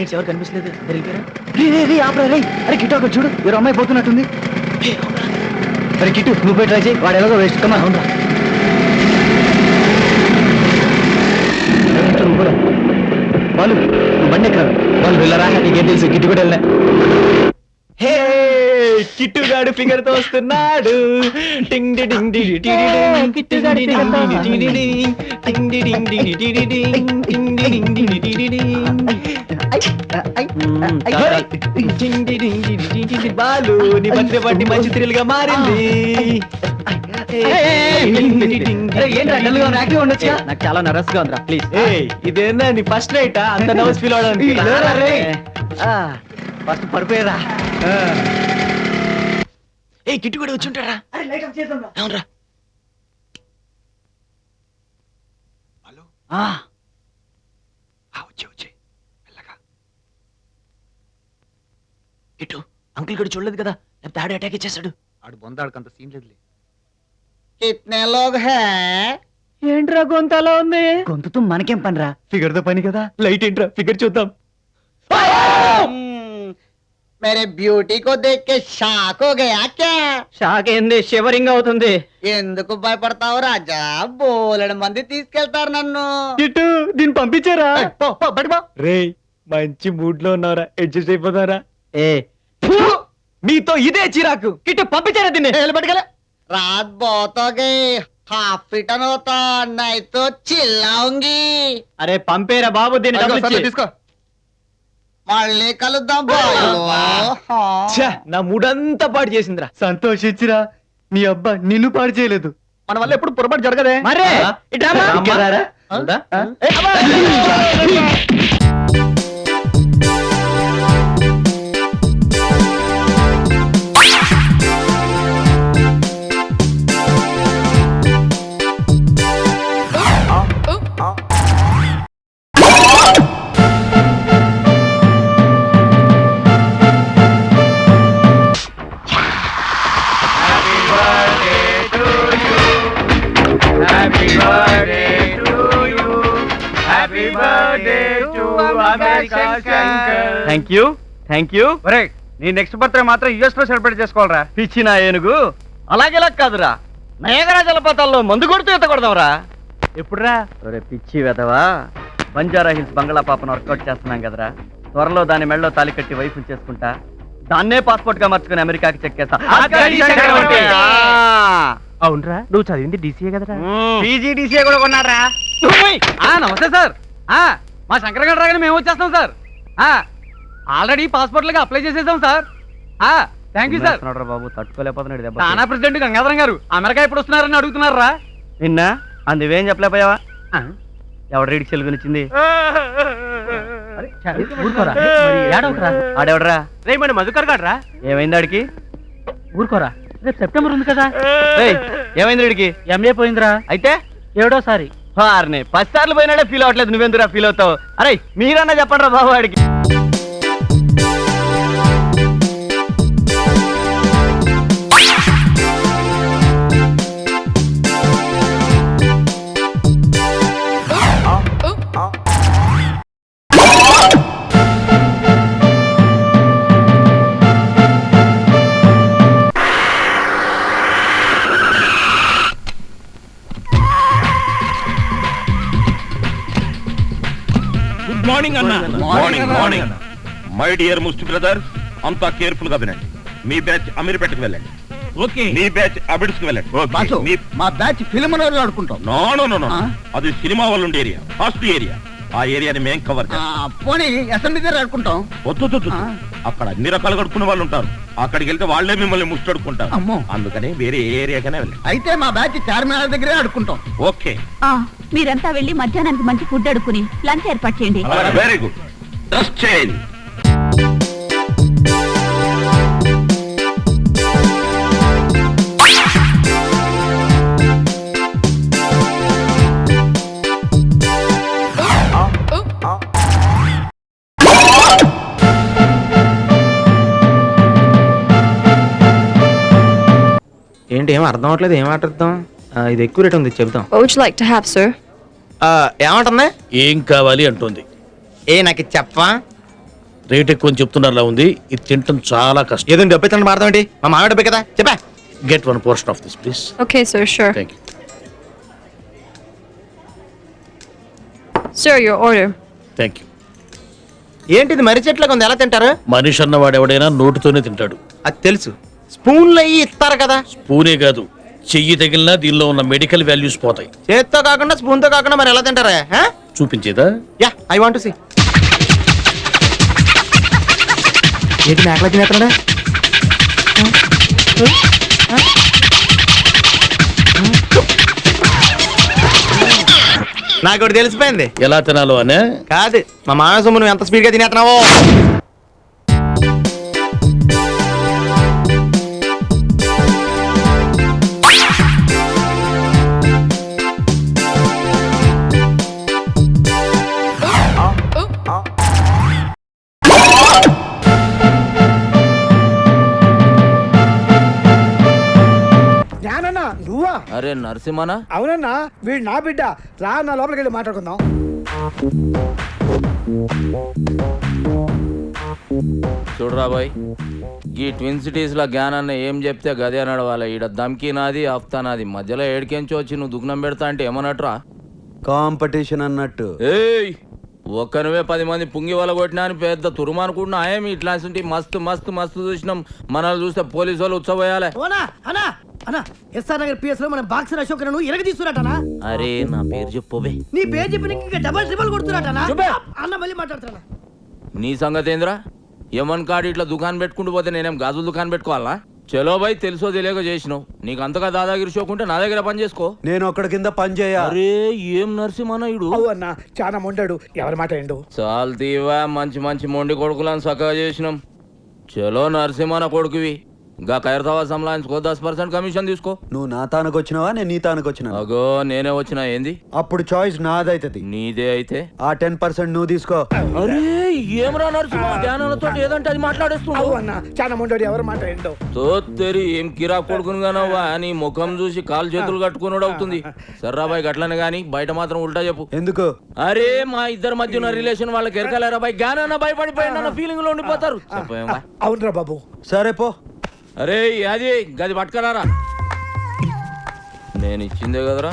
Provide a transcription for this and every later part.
Targets ఎవరు కనిపించలేదు. అరే కిట్టు అక్కడ చూడు, ఎవరు అమ్మాయి పోతున్నట్టుంది. అరే కిట్టు నువ్వు పోయి ట్రై చేయి, వాడు ఎలాగో వేస్ట్. కమా అవునా వాళ్ళు నువ్వు బండి ఎక్కడ వాళ్ళు వెళ్ళరా, నీకేం తెలుసు? కిట్టు కూడా వెళ్ళా. హే కిట్టుగాడు ఫిగర్ తో వస్తున్నాడు. బాలు నీ బర్త్డే పార్టీ మంచి థ్రిల్ గా మారింది. నాకు చాలా నర్వస్ గా ఉందిరా. ప్లీజ్ ఇదేనా నీ ఫస్ట్ నైట్? అంత నర్వస్ ఫీల్ అవడానికి ఫస్ట్ పడిపోయారా? ఏ కిట్టు కూడా వచ్చి ఉంటారా? అవునరా. వచ్చే కిట్టు అంకుల్ గడు చూడలేదు కదా, లేకపోతే ఆడే అటాక్ ఇచ్చేస్తాడు. ఆడు బొందాడుకంత సీన్ లేదులే. ఏంట్రా గొంతు అలా ఉంది? గొంతుతో మనకేం పనిరా, ఫిగర్ తో పని కదా. లైట్ ఏంట్రా, ఫిగర్ చూద్దాం. मेरे ब्यूटी को देख के షాక్ हो गया क्या? షాక్ ఏంది, షివరింగ్ అవుతుంది. ఎందుకు భయపడతావు రాజా? బోలెడు మంది తీసుకెళ్తారు నన్ను. కిట్టు దీన్ని పంపించారా? రే మంచి మూడ్ లో ఉన్నారా, అడ్జస్ట్ అయిపోతారా? ఏ మీతో ఇదే చిరాకు. కిట్టు పంపించారా దీన్ని? रात बहुत हो गई, हाफ फिटन होता नहीं तो चिल्लाऊंगी. అరే పంపేరా బాబు దీన్ని. తీసుకో, మళ్ళీ కలుద్దాం బాయ్. నా మూడంతా పాడు చేసిందిరా. సంతోషించిరా, నీ అబ్బా నిన్ను పాడు చేయలేదు. మన వల్ల ఎప్పుడు పొరపాటు జరగదే. మరే థ్యాంక్ యూ థ్యాంక్ యూ. నీ నెక్స్ట్ బర్త్డే మాత్రం యుఎస్ లో సెలబ్రేట్ చేసుకోవాలరా. పిచ్చిన ఏనుగు అలాగేలా కాదురా, నయగరా జలపాతాల్లో మందు కొడుతూ ఎత్త కొడదాంరా. ఎప్పుడురా? పిచ్చి వెదవా, బంజారా హిల్స్ బంగ్లా పాపను వర్కౌట్ చేస్తున్నాం కదరా. త్వరలో దాని మెళ్ళలో తాలి కట్టి వైఫ్ చేసుకుంటా, దాన్నే పాస్పోర్ట్ గా మార్చుకుని అమెరికాకి చెక్కేస్తా. అవునరా, నువ్వు చదివింది డీసీఏ కదరా? పీజీడీసీఏ కూడా కొన్నారా? నమస్తే సార్, మా శంకర్ గారు రాగానే మేము వచ్చేస్తాం సార్. ఆల్రెడీ పాస్పోర్ట్లకి అప్లై చేసేసాం సార్. Thank you sir. బాబు తట్టుకోలేకపోతున్నాడు. తానా ప్రెసిడెంట్ గంగాధరం గారు అమెరికా ఎప్పుడు వస్తున్నారని అడుగుతున్నారా? నిన్న అందువేం చెప్పలేకపోయావా? ఎవడ రీడికి చెలుగునిచ్చింది? ఆడెవడరా? రేపు మరి మధుకర్ గారు రా. ఏమైంది ఆడికి? ఊరుకోరా, రేపు సెప్టెంబర్ ఉంది కదా. ఏమైంది వీడికి? ఎంఏ పోయిందిరా. అయితే 7వ సారి. 10 సార్లు పోయినాడే ఫీల్ అవ్వట్లేదు, నువ్వెందుకురా ఫీల్ అవుతావు? అరే మీరన్నా చెప్పండి రా బాబు వాడికి. మార్నింగ్ అన్న. Morning morning. మై డియర్ ముస్టి బ్రదర్, అంతా కేర్ఫుల్ గా వినండి. మీ బ్యాచ్ అమీర్పేటకు వెళ్ళండి. ఓకే. మీ బ్యాచ్ అబిడ్స్ కి వెళ్ళండి. మా బ్యాచ్ ఫిల్మ్ ఆడుకుంటాం. నో నో నో నో, అది సినిమా వాళ్ళు ఉండే ఏరియా, ఫస్ట్ ఏరియా. ఆ ఏరియాని మేం కవర్ చేస్తాం. పోనీ అసెంబ్లీ దగ్గర ఆడుకుంటాం. వద్దు, అక్కడ అన్ని రకాలు కడుక్కునే వాళ్ళు ఉంటారు. అక్కడికి వెళ్తే వాళ్లే మిమ్మల్ని ముష్టడుకుంటారు. అందుకని వేరే ఏరియాకనే వెళ్ళండి. అయితే మా బ్యాచ్ చార్మినార్ దగ్గరే ఆడుకుంటాం. ఓకే. మీరంతా వెళ్ళి మధ్యాహ్నానికి మంచి ఫుడ్ అడుక్కుని లంచ్ ఏర్పాటు చేయండి. Very good. జస్ట్ చేయండి. ఏంటి ఏం అర్థం అవట్లేదు, ఏం ఆటద్దాం? ఇది ఎక్కువ రేట్ ఉంది, చెప్తాం. ఏమంటుందా? ఏం కావాలి అంటుంది. నాకు చెప్పా. రేట్ ఎక్కువ అని చెప్తున్నారులా ఉంది. ఇది తింటం చాలా కష్టం. ఏదో డబ్బు ఇస్తాను మాడదాం ఏంటి? మా మామిడి డబ్బే కదా, చెప్పా. Get 1 portion of this please. Okay, sir, sure. Thank you. Sir, your order. Thank you. ఏంటిది మర్రి చెట్లకు ఉంది, ఎలా తింటారు? మనిషి అన్నవాడు ఎవడైనా నోటితోనే తింటాడు. అది తెలుసు, స్పూన్లు అయ్యి ఇస్తారు కదా. స్పూనే కాదు, చెయ్యి తగిలినా దీనిలో ఉన్న మెడికల్ వాల్యూస్ పోతాయి. చేత్తో కాకుండా స్పూన్ తో కాకుండా మరి ఎలా తింటారా? చూపించేదా? Yeah, I want to see. ఏంటి మేకలా తినేస్తున్నాడా? నాకు ఒకటి తెలిసిపోయింది. ఎలా తినాలో అనే. కాదు, మా మామ సొమ్ము నువ్వు ఎంత స్పీడ్ గా తినేస్తున్నావో. జ్ఞానన్నా నువ్వా? అరే నరసింహనా? అవునన్నా, వీడు నా బిడ్డ. రా నా లోపలికి వెళ్ళి మాట్లాడుకుందాం. చూడరా బాయ్, ఈ ట్విన్ సిటీస్ లో జ్ఞానాన్న ఏం చెప్తే గదే నడవాలి. ఈడ దమ్కి నాది, ఆఫ్తా నాది. మధ్యలో ఏడికెంచి వచ్చి నువ్వు దుగ్నం పెడతా అంటే ఏమన్నట్రా? కాంపిటీషన్ అన్నట్టు. ఏయ్, ఒక్కనువే 10 మంది పుంగి వల కొట్టినా అని పెద్ద తురుమనుకుంటున్నా. ఏమి ఇట్లాంటి మస్తు మస్తు మస్తు చూసినాం. మనల్ని చూస్తే పోలీసు వాళ్ళు ఉచ్చబోయాలి. ఎస్ఆర్ నగర్ పిఎస్ లో మన బాక్సర్ అశోక్ ను ఇరగ తీసుకురాటనా? అరే నా పేరు చెప్పవే. నీ పేరు చెప్పిన ఇంకా డబల్ ట్రిబల్ కొడుతురాటనా? అన్న మళ్ళీ మాట్లాడుతున్నా. నీ సంగతి ఏందిరా? యమన్ కాడు ఇట్లా దుకాణం పెట్టుకుంటూ పోతే నేనేం గాజుల దుకాణం పెట్టుకోవాలా? చలో బాయ్, తెలుసో తెలియక చేసినావు. నీకు అంతగా దాదాగిరి షోకుంటే నా దగ్గర పని చేసుకో. నేను ఒక్కడి కింద పని చేయ. అరే ఏం నరసింహనాయుడు అన్న చాలా మొండాడు, ఎవరి మాట ఏండు? చాలు తీవా, మంచి మంచి మొండి కొడుకులను చక్కగా చేసినాం. చలో నరసింహన కొడుకువి, గా ఖైరతావా సంలాయించుకో, 10% కమిషన్ తీసుకో. నువ్వు నా తానకు వచ్చినావా, నేను నీ తానకు వచ్చినా? అగో నేనే వచ్చినా. ఏంది? అప్పుడు చాయిస్ నాదైతది. నీదే అయితే ఆ 10% నువ్వు తీసుకో. అరే ఏమరా నరసింహ, జ్ఞానంతో ఏదంటే అది మాట్లాడేస్తున్నావు. అన్న చాలా మొండాడు, ఎవరి మాట ఏండో? తోత్తెరి ఏం కిరా కొడుకునుగానవ్వా అని ముఖం చూసి కాలు చేతులు కట్టుకున్నాడు అవుతుంది. సర్రాబాయ్ గట్లనే గాని బయట మాత్రం ఉల్టా చెప్పు. ఎందుకు? అరే మా ఇద్దరి మధ్య ఉన్న రిలేషన్ వాళ్ళకి ఎరకలేరా బాయ్? జ్ఞానాన్న భయపడిపోయిన ఫీలింగ్ లో ఉండిపోతారు. చెప్పేవా? అవునరా బాబు. సరే పో. అరే అది గది పట్టుకరారా, నేను ఇచ్చిందే కదరా.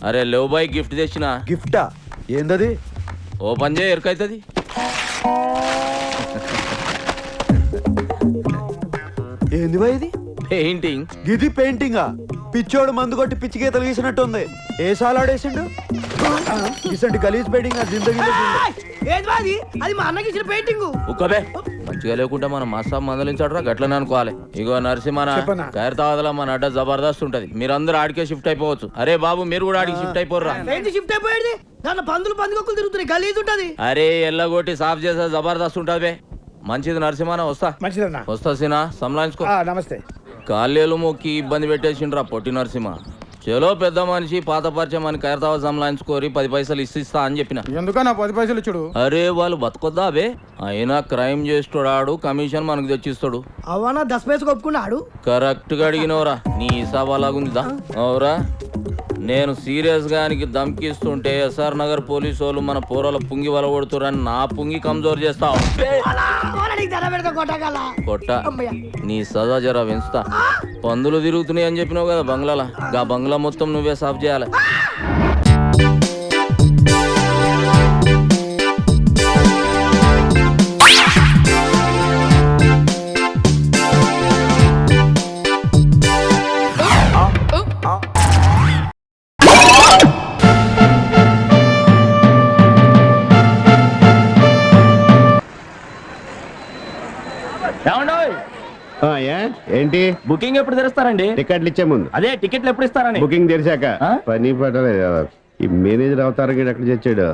అరే లేవు బాయ్, గిఫ్ట్ తెచ్చిన. గిఫ్టా? ఏందది? ఓపెన్ చేయ, ఎరకైతుంది. ఏంది బాయ్ ఇది? పెయింటింగ్. గిది పెయింటింగా? పిచ్చోడు మందు కొట్టి పిచ్చి గీతలు గీసినట్టుంది. ఏ సాలాడేసిండు? ఇసంటి గలీజ్ పెయింటింగ్ నా జిందగీలో చూడలే. అది మా అన్నకి ఇచ్చిన పెయింటింగ్. ఉక్కబే, మంచిగా లేకుంటే మన మస్తాబ్ మందలించాడురా, గట్లనే అనుకోవాలి. ఇగో నరసింహన, ఖైరతాబాద్లో మన అడ్డ జబర్దస్త్ ఉంటది. మీరందరూ ఆడికే షిఫ్ట్ అయిపోవచ్చు. అరే బాబు మీరు కూడా ఆడికి షిఫ్ట్ అయిపోర్రా. షిఫ్ట్ అయిపోయేది దాని పందులు పందుకొక్కులు తిరుగుతున్నాయి, గలీజ్ ఉంటది. అరే ఎల్లగొట్టి సాఫ్ చేసే జబర్దస్త్ ఉంటది. మంచిది నరసింహన, వస్తా. మంచిదన్నా. వస్తా సినా, సంలాయించుకో. నమస్తే. కాళ్ళేలు మొక్కి ఇబ్బంది పెట్టేసిండ్రా పొట్టి నరసింహ. చలో పెద్ద మనిషి, పాత పరిచయం అని ఖైరతాబాద్ సంలాయించుకోరి, 10 పైసలు ఇస్తా అని చెప్పిన. ఎందుకన్నా 10 పైసలు ఇచ్చుడు? అరే వాళ్ళు బతకొద్దా బే, అయినా క్రైమ్ చేస్తాడు, కమిషన్ మనకు తెచ్చిస్తాడు. అవనా 10 పైసలు ఒప్పుకున్నాడు. కరెక్ట్ గా అడిగినవరా, నీ హిసాబ్ అలాగుందిదా? అవురా, నేను సీరియస్ గా దమ్కిస్తుంటే ఎస్ఆర్ నగర్ పోలీసు వాళ్ళు మన పోరాల పుంగి వల కొడుతురని నా పుంగి కమ్జోర్ చేస్తావు. కొట్ట నీ సదా జరా పెంచుతా. పందులు తిరుగుతున్నాయి అని చెప్పినావు కదా బంగ్లాలా, గా బంగ్లా మొత్తం నువ్వే సాఫ్ చేయాలి. ఏంటి బుకింగ్ ఎప్పుడు తెరుస్తారండి? టికెట్లు ఇచ్చే ముందు. అదే టికెట్లు ఎప్పుడు ఇస్తారని. బుకింగ్ తెరిచాక. పని పడలేదు. ఈ మేనేజర్ అవతారం ఎక్కడ చచ్చాడు?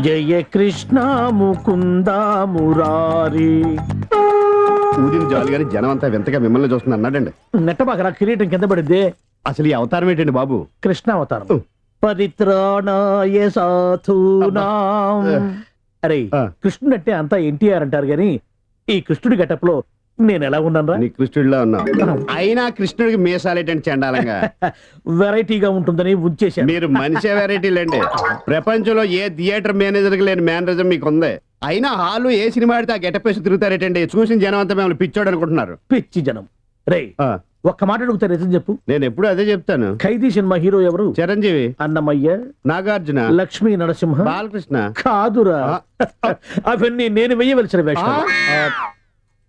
జయ కృష్ణ ముకుంద మురారి. ఊదిన జాలి గారి జనం అంతా వింతగా మిమ్మల్ని చూస్తుంది అన్నాడండి. నెట్టబాక కిరీటం కింద పడింది. అసలు ఈ అవతారం ఏంటండి బాబు? కృష్ణ అవతారం. పరిత్రాణాయ సాధూనాం. అరే ఆ. కృష్ణుడు అంటే అంతా ఎన్టీఆర్ అంటారు గాని ఈ కృష్ణుడి గెటప్ లో నేను ఎలా ఉన్నాను నీ కృష్ణుడిలో ఉన్నావు. అయినా కృష్ణుడికి మీసాలేటండి చండాలంగా. వెరైటీగా ఉంటుందని ఉంచేశాను. మీరు మనిషే వెరైటీలండి. ప్రపంచంలో ఏ థియేటర్ మేనేజర్ కి లేని మేనరిజం మీకు ఉంది. అయినా హాలు ఏ సినిమా ఆడితే ఆ గెటప్ వేసి తిరుగుతారేటండి. చూసిన జనం అంతా మిమ్మల్ని పిచ్చోడు అనుకుంటున్నారు. పిచ్చి జనం. రే ఆ, ఒక్క మాట అడుగుతా నిజం చెప్పు. నేను ఎప్పుడు అదే చెప్తాను. ఖైదీ సినిమా హీరో ఎవరు? చిరంజీవి, అన్నమయ్య, నాగార్జున, లక్ష్మీ నరసింహ, బాలకృష్ణ. కాదురా అవన్నీ నేను వెయ్యవలసిన వేషాలు.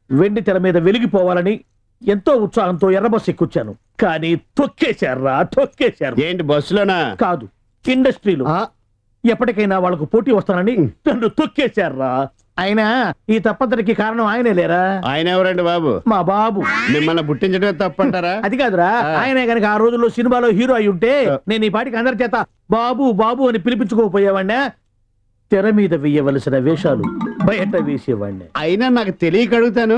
వెండి తెర మీద వెలిగిపోవాలని ఎంతో ఉత్సాహంతో ఎర్రబస్ ఎక్కుచ్చాను. కానీ తొక్కేశారు. ఏంటి బస్సులోనా? కాదు, ఇండస్ట్రీలో. ఆ, ఎప్పటికైనా వాళ్ళకు పోటీ వస్తానని నన్ను తొక్కేశారా. అయినా ఈ తప్పంతటికి కారణం ఆయనే లేరా? ఆయన ఎవరండి బాబు? మా బాబు. మిమ్మల్ని పుట్టించడమే తప్పంటారా? అది కాదురా, ఆయనే గనక ఆ రోజుల్లో సినిమాలో హీరో అయి ఉంటే నేను ఈ పాటికి అందరి చేత బాబు బాబు అని పిలిపించుకోపోయేవాడినా. తెర మీద వేయవలసిన వేషాలు బయట వేసేవాడిని. అయినా నాకు తెలియక అడుగుతాను,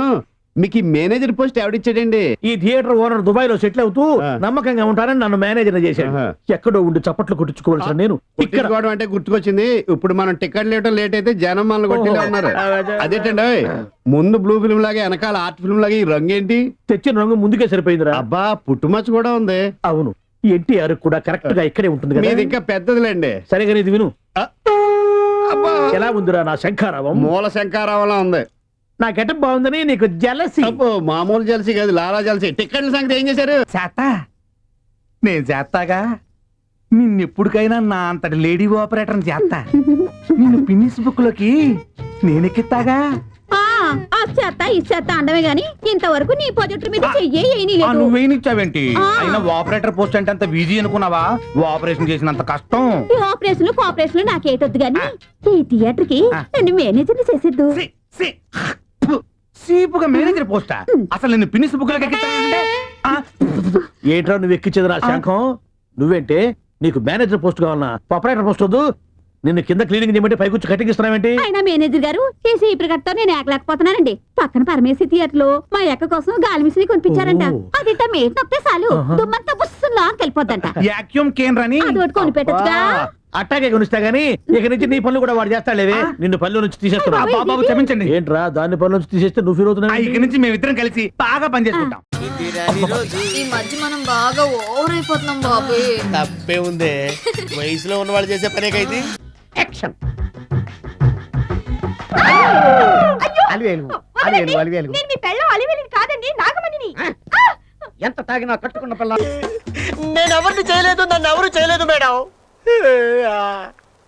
మీకు ఈ మేనేజర్ పోస్ట్ ఎవడిచ్చాడండి? ఈ థియేటర్ ఓనర్ దుబాయ్ లో సెటిల్ అవుతూ నమ్మకంగా ఉంటానని నన్ను మేనేజర్ చేశాడు. ఆహా. ఎక్కడో ఉండి చప్పట్లు కొట్టించుకోవాల్సిన నేను ఇక్కడ కొట్టించుకోవడం అంటే గుర్తుకొచ్చింది. ఇప్పుడు మనం టికెట్ లేట్ అయితే జనం మనల్ని కొట్టిలా ఉన్నారు. అదేంటండి ఓయ్, ముందు బ్లూ ఫిల్మ్ లాగా వెనకాల ఆర్ట్ ఫిల్మ్ లాగా ఈ రంగు ఏంటి? తెచ్చిన రంగు ముందుకే సరిపోయిందిరా. అబ్బా, పుట్టుమచ్చ కూడా ఉంది. అవును, ఎన్టీఆర్ కూడా కరెక్ట్ గా ఇక్కడే ఉంటుంది కదా. మీది ఇంకా పెద్దదిలేండి. సరిగా ఇది విను. అబ్బా, ఎలా ఉందిరా నా శంఖారావం? మూల శంకారావంలా ఉంది. నా గెటప్ బాగుందని నీకు జలసి. అబ్బో, మామూలు జలసి కాదు, లాలా జలసి. టికెట్ల సంగతి ఏం చేశారు? చేస్తా, నేను చేస్తాగా. నిన్నెప్పుడికైనా నా అంతటి లేడీ ఆపరేటర్ చేస్తా. నిన్ను పిన్నిస్ బుక్ లోకి నేనెక్కిస్తాగా. చేత ఈ చేత అండమే గాని ఇంతవరకు నీ ప్రాజెక్టు మీద చెయ్యే లేదు. నువ్వేనిచ్చావేంటి? ఆ. అయినా ఆపరేటర్ పోస్ట్ అంటే అంత బిజీ అనుకున్నావా? ఆపరేషన్ చేసినంత కష్టం. ఈ ఆపరేషన్లు కోఆపరేషన్లు నాకేటొద్దు గాని ఈ థియేటర్ కి నన్ను మేనేజర్ చేసేద్దు. సీపుగా మేనేజర్ పోస్టా? అసలు నిన్ను పిన్నిస్ బుక్ లోకి ఎక్కిస్తానంటే ఏంట్రా నువ్వు ఎక్కించేది నా శంఖం? నువ్వేంటే నీకు మేనేజర్ పోస్ట్ కావాలన్నా ఆపరేటర్ పోస్ట్ వద్దు. నిన్ను కింద క్లీనింగ్ చేయమంటే పైకొచ్చి కటింగ్ ఇస్తున్నావేంటి? అయినా మేనేజర్ గారు చేసే ఈ ప్రకటనతో నేను ఏకలేకపోతున్నానండి. పక్కన పరమేశ్వరి థియేటర్ లో మా అక్క కోసం గాలి మిషన్ కొనిపించారంట. అది మేట్ నొక్కితే చాలు దుమ్మంతా బుస్సులా వెళ్ళిపోద్దంట. యాక్యూమ్ కేన్ రాని అది ఒకటి కొనిపెట్టచ్చుగా. అట్టాగే కొనిస్తా గానీ ఇక నుంచి నీ పనులు కూడా వాడు చేస్తాలేవే. నిన్ను పనుల నుంచి తీసేస్తున్నా. బాబు క్షమించండి. ఏంట్రా దాన్ని పనుల నుంచి తీసేస్తే నువ్వు ఫీల్ అవుతున్నావు? ఇక నుంచి మేమిద్దరం కలిసి బాగా పనిచేసుకుంటాం. ఈ మధ్య మనం బాగా ఓవర్ అయిపోతున్నాం బాబు. తప్పే ఉందే, వయసులో ఉన్న వాళ్ళు చేసే పనేకైతే. నేను మీ పెళ్ళం అలివేలిని కాదండి, నాగమణిని. ఎంత తాగినా కట్టుకున్న పిల్ల. నేను ఎవరిని చేయలేదు, నన్ను ఎవరు చేయలేదు మేడం.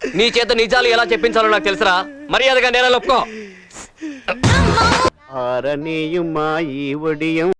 నీ చేత నిజాలు ఎలా చెప్పించాలో నాకు తెలుసురా. మర్యాదగా నేల ఒప్పుకో. ఆరనీయుమా ఈ ఒడియం